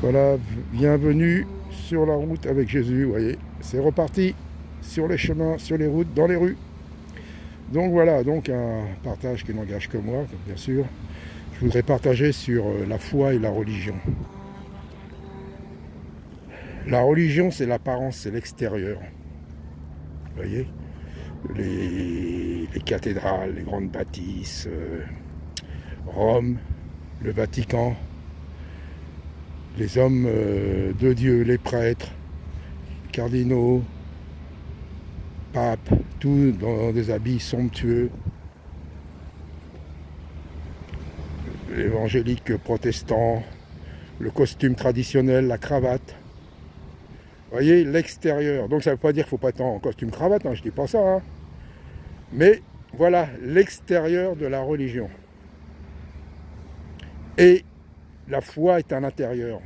Voilà, bienvenue sur la route avec Jésus, vous voyez, c'est reparti sur les chemins, sur les routes, dans les rues. Donc voilà, donc un partage qui n'engage que moi, bien sûr. Je voudrais partager sur la foi et la religion. La religion, c'est l'apparence, c'est l'extérieur. Vous voyez, les cathédrales, les grandes bâtisses, Rome, le Vatican, les hommes de Dieu, les prêtres, les cardinaux, papes, tout dans des habits somptueux, évangéliques protestants, le costume traditionnel, la cravate. Vous voyez, l'extérieur. Donc ça ne veut pas dire qu'il ne faut pas être en costume cravate, hein, je ne dis pas ça. Hein. Mais voilà, l'extérieur de la religion. Et la foi est à l'intérieur.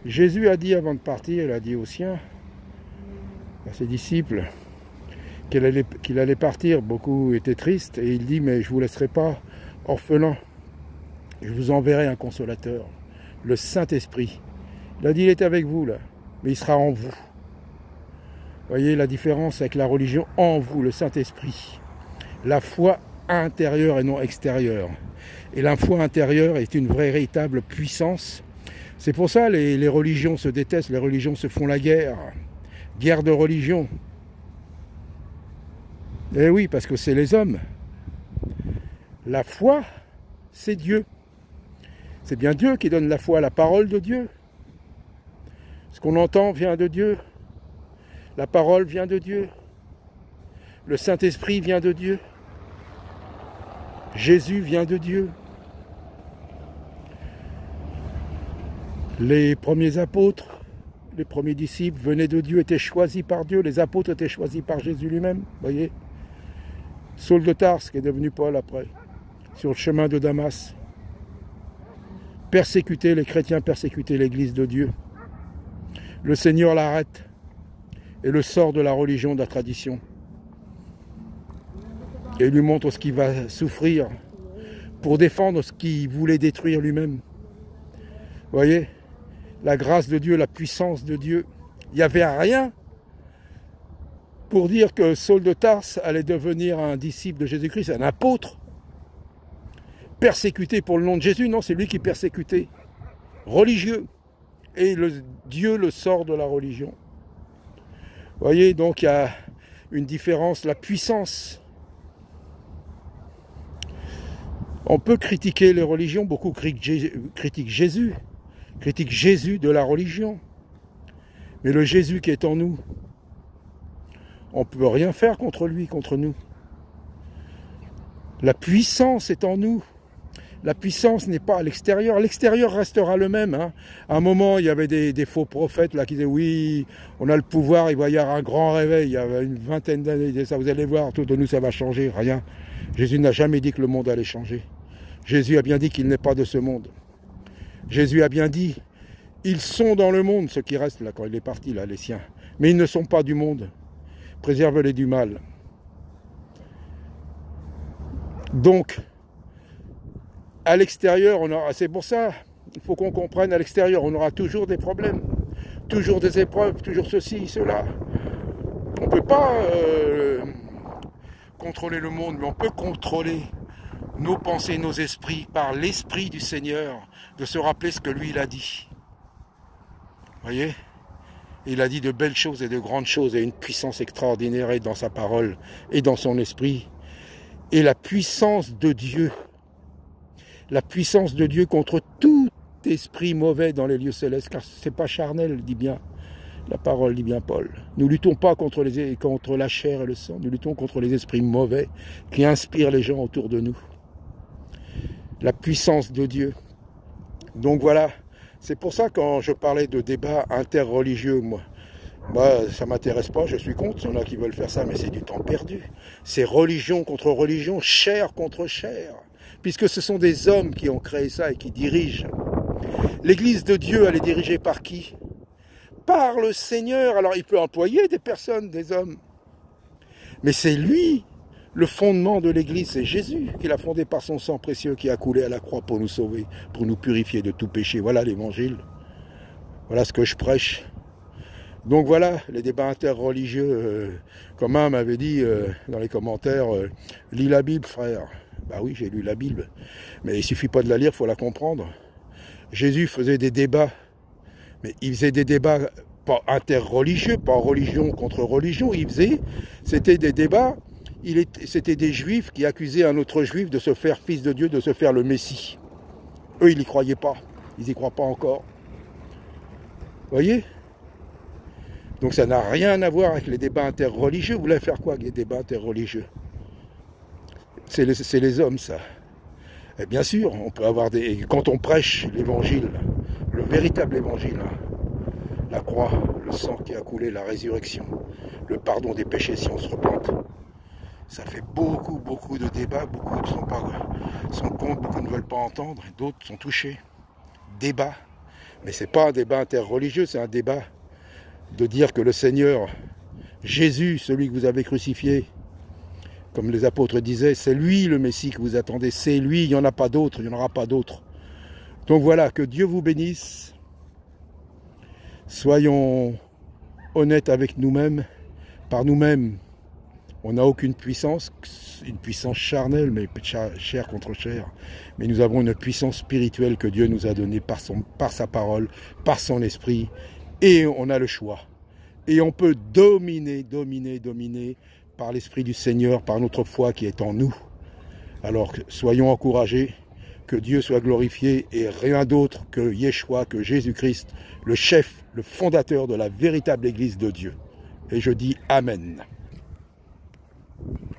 Jésus a dit avant de partir, il a dit aux siens, à ses disciples, qu'il allait partir. Beaucoup étaient tristes et il dit, mais je ne vous laisserai pas orphelins. Je vous enverrai un consolateur, le Saint-Esprit. Il a dit, il est avec vous là, mais il sera en vous. Vous voyez la différence avec la religion, en vous, le Saint-Esprit. La foi intérieure et non extérieure. Et la foi intérieure est une vraie, véritable puissance. C'est pour ça que les religions se détestent, les religions se font la guerre. Guerre de religion. Eh oui, parce que c'est les hommes. La foi, c'est Dieu. C'est bien Dieu qui donne la foi, la parole de Dieu. Ce qu'on entend vient de Dieu. La parole vient de Dieu. Le Saint-Esprit vient de Dieu. Jésus vient de Dieu. Les premiers apôtres, les premiers disciples venaient de Dieu, étaient choisis par Dieu. Les apôtres étaient choisis par Jésus lui-même. Voyez, Saul de Tarse, qui est devenu Paul après, sur le chemin de Damas. Persécuter les chrétiens, persécuter l'église de Dieu. Le Seigneur l'arrête et le sort de la religion, de la tradition. Et lui montre ce qu'il va souffrir pour défendre ce qu'il voulait détruire lui-même. Vous voyez, la grâce de Dieu, la puissance de Dieu. Il n'y avait rien pour dire que Saul de Tarse allait devenir un disciple de Jésus-Christ, un apôtre, persécuté pour le nom de Jésus. Non, c'est lui qui persécutait, religieux. Et Dieu le sort de la religion. Vous voyez, donc il y a une différence, la puissance. On peut critiquer les religions, beaucoup critiquent Jésus de la religion. Mais le Jésus qui est en nous, on ne peut rien faire contre lui, contre nous. La puissance est en nous. La puissance n'est pas à l'extérieur. L'extérieur restera le même. Hein. À un moment, il y avait des faux prophètes là, qui disaient oui, on a le pouvoir, il va y avoir un grand réveil. Il y avait une vingtaine d'années, ils disaient ça, vous allez voir, tout de nous ça va changer. Rien. Jésus n'a jamais dit que le monde allait changer. Jésus a bien dit qu'il n'est pas de ce monde. Jésus a bien dit, ils sont dans le monde, ceux qui restent là quand il est parti, là, les siens. Mais ils ne sont pas du monde. Préserve-les du mal. Donc, à l'extérieur, c'est pour ça, il faut qu'on comprenne, à l'extérieur, on aura toujours des problèmes, toujours des épreuves, toujours ceci, cela. On ne peut pas contrôler le monde, mais on peut contrôler nos pensées, nos esprits, par l'Esprit du Seigneur, de se rappeler ce que lui, il a dit. Vous voyez ? Il a dit de belles choses et de grandes choses, et une puissance extraordinaire est dans sa parole et dans son esprit. Et la puissance de Dieu, contre tout esprit mauvais dans les lieux célestes, car ce n'est pas charnel, dit bien la parole, dit bien Paul. Nous ne luttons pas contre la chair et le sang, nous luttons contre les esprits mauvais qui inspirent les gens autour de nous. La puissance de Dieu. Donc voilà, c'est pour ça quand je parlais de débat interreligieux, moi ça ne m'intéresse pas, je suis contre, il y en a qui veulent faire ça, mais c'est du temps perdu. C'est religion contre religion, chair contre chair. Puisque ce sont des hommes qui ont créé ça et qui dirigent. L'église de Dieu, elle est dirigée par qui? Par le Seigneur. Alors il peut employer des personnes, des hommes. Mais c'est lui, le fondement de l'église, c'est Jésus qui l'a fondé par son sang précieux qui a coulé à la croix pour nous sauver, pour nous purifier de tout péché. Voilà l'évangile. Voilà ce que je prêche. Donc voilà, les débats interreligieux, comme un m'avait dit dans les commentaires, lis la Bible, frère. Bah oui, j'ai lu la Bible, mais il suffit pas de la lire, il faut la comprendre. Jésus faisait des débats, mais il faisait des débats pas interreligieux, pas religion contre religion, c'était des débats, c'était des juifs qui accusaient un autre juif de se faire fils de Dieu, de se faire le Messie. Eux, ils n'y croyaient pas, ils n'y croient pas encore. Vous voyez ? Donc ça n'a rien à voir avec les débats interreligieux. Vous voulez faire quoi avec les débats interreligieux? C'est les hommes, ça. Et bien sûr, on peut avoir des... Quand on prêche l'évangile, le véritable évangile, hein, la croix, le sang qui a coulé, la résurrection, le pardon des péchés si on se repente, ça fait beaucoup de débats, beaucoup sont contre, beaucoup ne veulent pas entendre, et d'autres sont touchés. Débat. Mais c'est pas un débat interreligieux, c'est un débat de dire que le Seigneur, Jésus, celui que vous avez crucifié, comme les apôtres disaient, c'est lui le Messie que vous attendez, c'est lui, il n'y en a pas d'autre, il n'y en aura pas d'autre. Donc voilà, que Dieu vous bénisse. Soyons honnêtes avec nous-mêmes. Par nous-mêmes, on n'a aucune puissance, une puissance charnelle, mais chair contre chair. Mais nous avons une puissance spirituelle que Dieu nous a donnée par sa parole, par son esprit. Et on a le choix. Et on peut dominer par l'Esprit du Seigneur, par notre foi qui est en nous. Alors soyons encouragés, que Dieu soit glorifié et rien d'autre que Yeshua, que Jésus-Christ, le chef, le fondateur de la véritable Église de Dieu. Et je dis Amen.